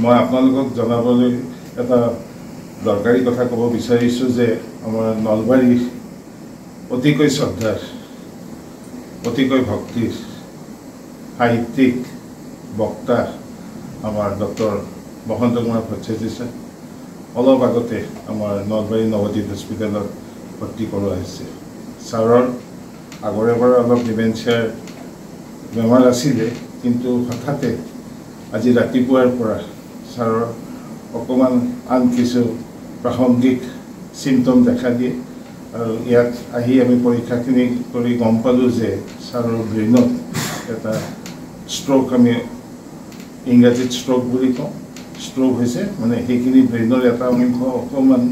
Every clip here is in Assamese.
মই আপোনালোকক জনাবলৈ এটা দৰকাৰী কথা ক'ব বিচাৰিছোঁ যে আমাৰ নলবাৰীৰ অতিকৈ শ্ৰদ্ধাৰ অতিকৈ ভক্তিৰ সাহিত্যিক বক্তা আমাৰ ডক্টৰ বসন্ত কুমাৰ ভট্টাচাৰ্য ছাৰ অলপ আগতে আমাৰ নলবাৰী নৱদ্বীপ হস্পিটেলত ভৰ্তি কৰোৱা হৈছে। ছাৰৰ আগৰে পৰা অলপ ডিমেনচিয়াৰ বেমাৰ আছিলে, কিন্তু হঠাতে আজি ৰাতিপুৱাৰ পৰা ছাৰৰ অকণমান আন কিছু প্ৰাসংগিক চিমটম দেখা দিয়ে আৰু ইয়াত আহি আমি পৰীক্ষাখিনি কৰি গম পালোঁ যে ছাৰৰ ব্ৰেইনত এটা ষ্ট্ৰ'ক, আমি ইংৰাজীত ষ্ট্ৰ'ক বুলি কওঁ, ষ্ট্ৰ'ক হৈছে মানে সেইখিনি ব্ৰেইনৰ এটা অংশ অকণমান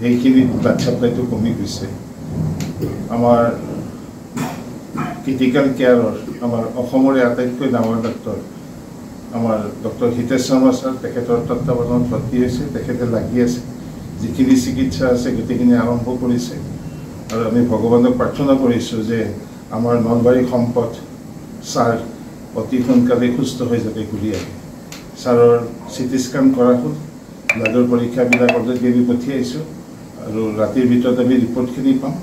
সেইখিনি ব্লাড ছাপ্লাইটো কমি গৈছে। আমাৰ ক্ৰিটিকেল কেয়াৰৰ আমাৰ অসমৰে আটাইতকৈ ডাঙৰ ডাক্তৰ আমাৰ ডক্টৰ হিতেশ শৰ্মা ছাৰ, তেখেতৰ তত্বাৱধানত ভৰ্তি হৈছে, তেখেতে লাগি আছে, যিখিনি চিকিৎসা আছে গোটেইখিনি আৰম্ভ কৰিছে। আৰু আমি ভগৱানক প্ৰাৰ্থনা কৰিছোঁ যে আমাৰ নলবাৰী সম্পদ ছাৰ অতি সোনকালে সুস্থ হৈ যাতে ঘূৰি আহে। ছাৰৰ চিটি স্কেন কৰা হ'ল, ব্লাডৰ পৰীক্ষাবিলাক অলৰেডি আমি পঠিয়াইছোঁ আৰু ৰাতিৰ ভিতৰত আমি ৰিপৰ্টখিনি পাম।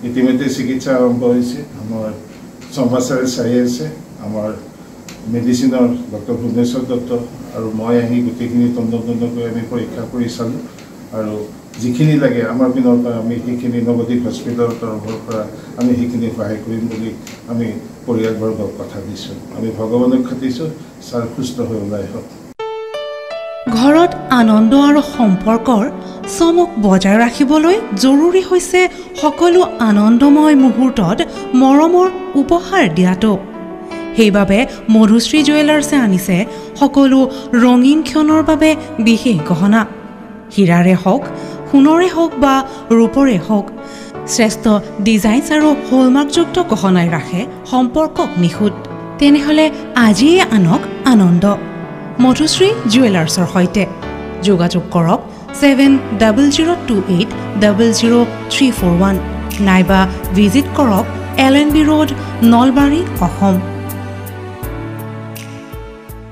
ইতিমধ্যে চিকিৎসা আৰম্ভ হৈছে, আমাৰ শৰ্মা ছাৰে চাই আছে, আমাৰ মেডিচিনৰ ডক্টৰ ভুৱনেশ্বৰ দত্ত আৰু মই আহি গোটেইখিনি তন্নকৈ আমি পৰীক্ষা কৰি চালোঁ আৰু যিখিনি লাগে আমাৰ পিনৰ পৰা আমি সেইখিনি নৱদ্বীপ হস্পিটেলৰ তৰফৰ পৰা আমি সেইখিনি সহায় কৰিম বুলি আমি পৰিয়ালবৰ্গক কথা দিছোঁ। আমি ভগৱানক খাটিছোঁ ছাৰ সুস্থ হৈ ওলাই হওক। ঘৰত আনন্দ আৰু সম্পৰ্কৰ চমক বজাই ৰাখিবলৈ জৰুৰী হৈছে সকলো আনন্দময় মুহূৰ্তত মৰমৰ উপহাৰ দিয়াটো। সেইবাবে মধুশ্ৰী জুৱেলাৰ্ছে আনিছে সকলো ৰঙীন ক্ষণৰ বাবে বিশেষ গহনা। হীৰাৰে হওক, সোণৰে হওক বা ৰূপৰে হওক, শ্ৰেষ্ঠ ডিজাইনছ আৰু হলমাৰ্কযুক্ত গহনাই ৰাখে সম্পৰ্কক নিখুঁত। তেনেহ'লে আজিয়ে আনক আনন্দ মধুশ্ৰী জুৱেলাৰ্ছৰ সৈতে। যোগাযোগ কৰক 7002800341 নাইবা ভিজিট কৰক LNB ৰোড, নলবাৰী, অসম।